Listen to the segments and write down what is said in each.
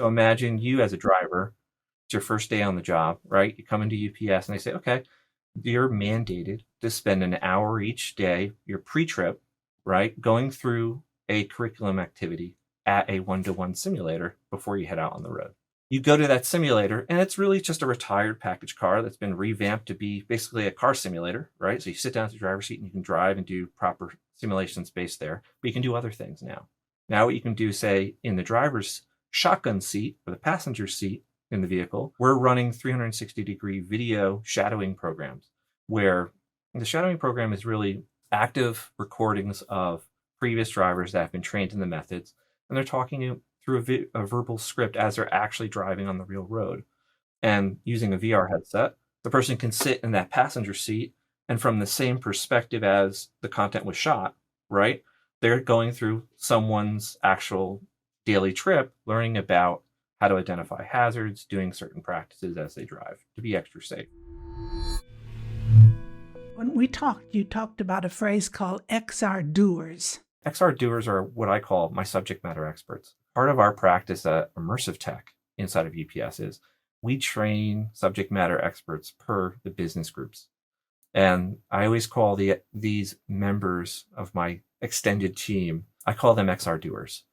So imagine you as a driver, it's your first day on the job, right? You come into UPS and they say, okay, you're mandated to spend an hour each day, your pre-trip, right, going through a curriculum activity at a one-to-one simulator before you head out on the road. You go to that simulator, and it's really just a retired package car that's been revamped to be basically a car simulator, right? So you sit down at the driver's seat and you can drive and do proper simulations based there, but you can do other things now. Now, what you can do, say, in the driver's shotgun seat or the passenger seat in the vehicle, we're running 360-degree video shadowing programs where the shadowing program is really active recordings of previous drivers that have been trained in the methods, and they're talking through a verbal script as they're actually driving on the real road. And using a VR headset, the person can sit in that passenger seat, and from the same perspective as the content was shot, right? They're going through someone's actual daily trip, learning about how to identify hazards, doing certain practices as they drive to be extra safe. When we talked, you talked about a phrase called XR doers. XR doers are what I call my subject matter experts. Part of our practice at Immersive Tech inside of UPS is we train subject matter experts per the business groups. And I always call these members of my extended team, I call them XR doers,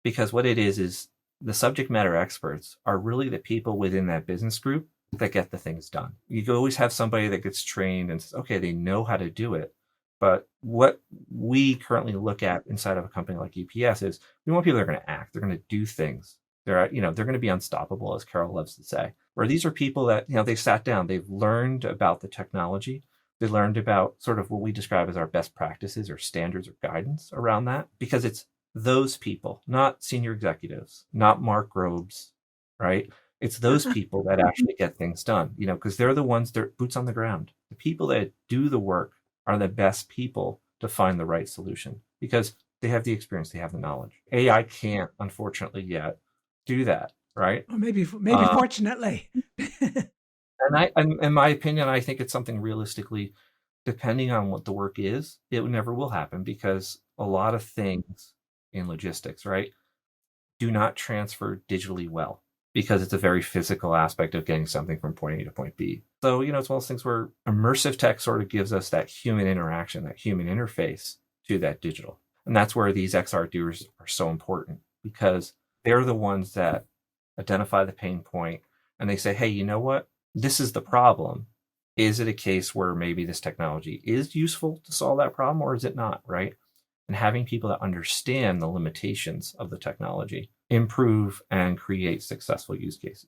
because what it is the subject matter experts are really the people within that business group that get the things done. You can always have somebody that gets trained and says, okay, they know how to do it. But what we currently look at inside of a company like UPS is we want people that are going to act. They're going to do things. They're going to be unstoppable, as Carol loves to say. Where these are people that, they sat down, they've learned about the technology. They learned about sort of what we describe as our best practices or standards or guidance around that, because it's those people, not senior executives, not Mark Gröb's, right? It's those people that actually get things done, because they're the ones that are boots on the ground. The people that do the work are the best people to find the right solution because they have the experience, they have the knowledge. AI can't, unfortunately, yet do that, right? Or maybe fortunately. And in my opinion, I think it's something realistically, depending on what the work is, it never will happen because a lot of things in logistics, right, do not transfer digitally well because it's a very physical aspect of getting something from point A to point B. So, it's one of those things where immersive tech sort of gives us that human interaction, that human interface to that digital. And that's where these XR doers are so important because they're the ones that identify the pain point and they say, hey, you know what? This is the problem. Is it a case where maybe this technology is useful to solve that problem or is it not, right? And having people that understand the limitations of the technology improve and create successful use cases.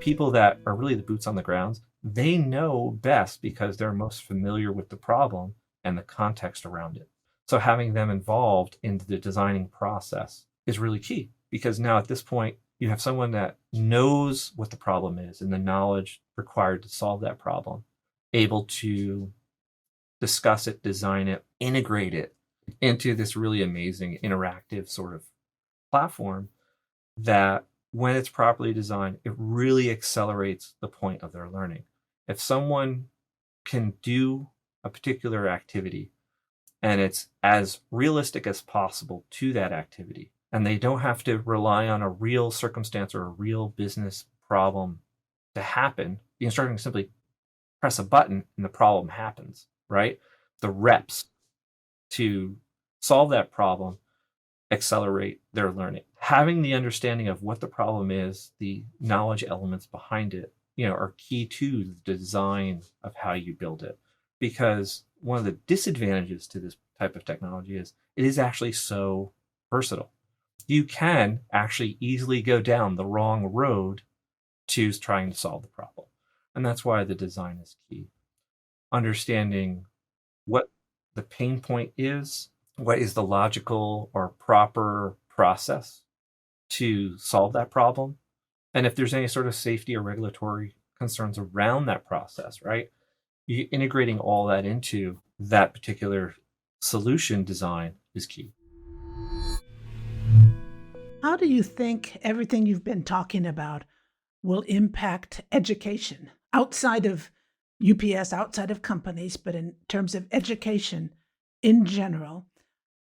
People that are really the boots on the ground, they know best because they're most familiar with the problem and the context around it. So having them involved in the designing process is really key because now at this point, you have someone that knows what the problem is and the knowledge required to solve that problem, able to discuss it, design it, integrate it into this really amazing interactive sort of platform that when it's properly designed, it really accelerates the point of their learning. If someone can do a particular activity and it's as realistic as possible to that activity, and they don't have to rely on a real circumstance or a real business problem to happen, the instructor can simply press a button and the problem happens, right? The reps to solve that problem accelerate their learning. Having the understanding of what the problem is, the knowledge elements behind it, are key to the design of how you build it. Because one of the disadvantages to this type of technology is it is actually so versatile. You can actually easily go down the wrong road to trying to solve the problem. And that's why the design is key. Understanding what the pain point is, what is the logical or proper process to solve that problem, and if there's any sort of safety or regulatory concerns around that process, right? Integrating all that into that particular solution design is key. How do you think everything you've been talking about will impact education outside of UPS, outside of companies, but in terms of education in general?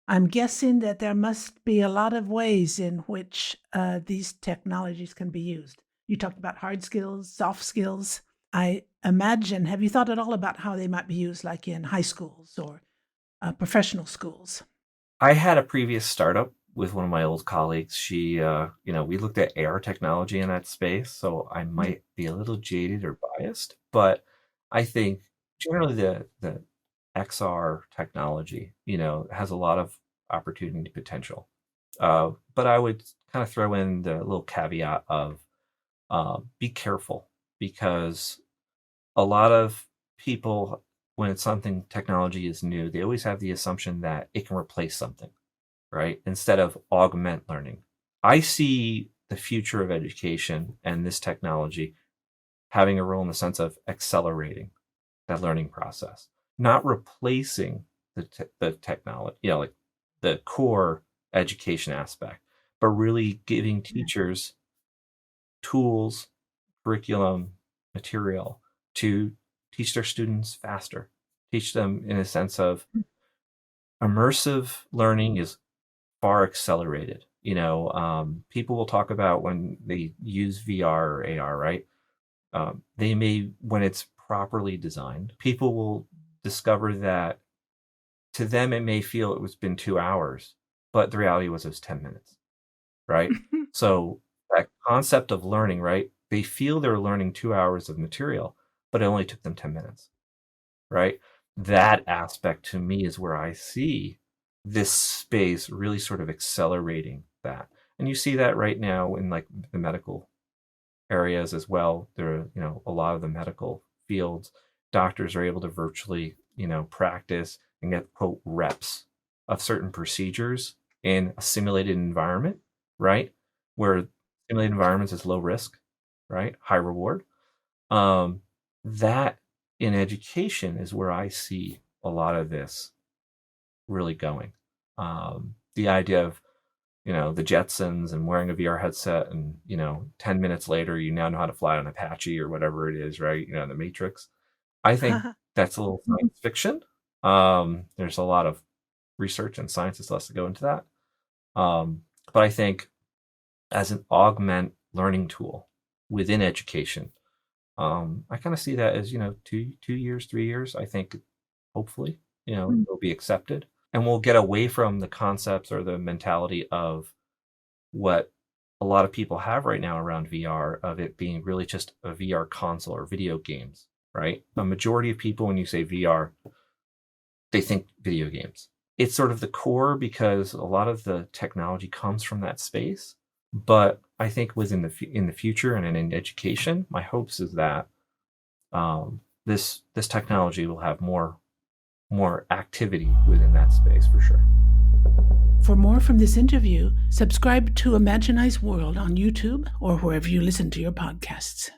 I'm guessing that there must be a lot of ways in which these technologies can be used. You talked about hard skills, soft skills. I imagine, have you thought at all about how they might be used, like in high schools or professional schools? I had a previous startup with one of my old colleagues. We looked at AR technology in that space, so I Mm. might be a little jaded or biased, but I think generally the XR technology, has a lot of opportunity potential. But I would kind of throw in the little caveat of be careful because a lot of people, when it's something technology is new, they always have the assumption that it can replace something, right? Instead of augment learning. I see the future of education and this technology having a role in the sense of accelerating that learning process, not replacing the technology, like the core education aspect, but really giving teachers tools, curriculum, material to teach their students faster, teach them in a sense of immersive learning is far accelerated. People will talk about when they use VR or AR, right? When it's properly designed, people will discover that to them it may feel it was been 2 hours, but the reality was it was 10 minutes, right? So that concept of learning, right? They feel they're learning 2 hours of material, but it only took them 10 minutes, right? That aspect to me is where I see this space really sort of accelerating that. And you see that right now in like the medical areas as well. There are, a lot of the medical fields, doctors are able to virtually, practice and get quote reps of certain procedures in a simulated environment, right? Where simulated environments is low risk, right? High reward. That in education is where I see a lot of this really going. The idea of the Jetsons and wearing a VR headset and 10 minutes later you now know how to fly on Apache or whatever it is, right? The Matrix. I think that's a little science fiction. There's a lot of research and science that still has to go into that. But I think as an augment learning tool within education, I kind of see that as 2 years, 3 years. I think hopefully it'll be accepted, and we'll get away from the concepts or the mentality of what a lot of people have right now around VR, of it being really just a VR console or video games, right? A majority of people, when you say VR, they think video games. It's sort of the core because a lot of the technology comes from that space. But I think in the future and in education, my hopes is that this technology will have more activity within that space for sure. For more from this interview, subscribe to Imaginize World on YouTube or wherever you listen to your podcasts.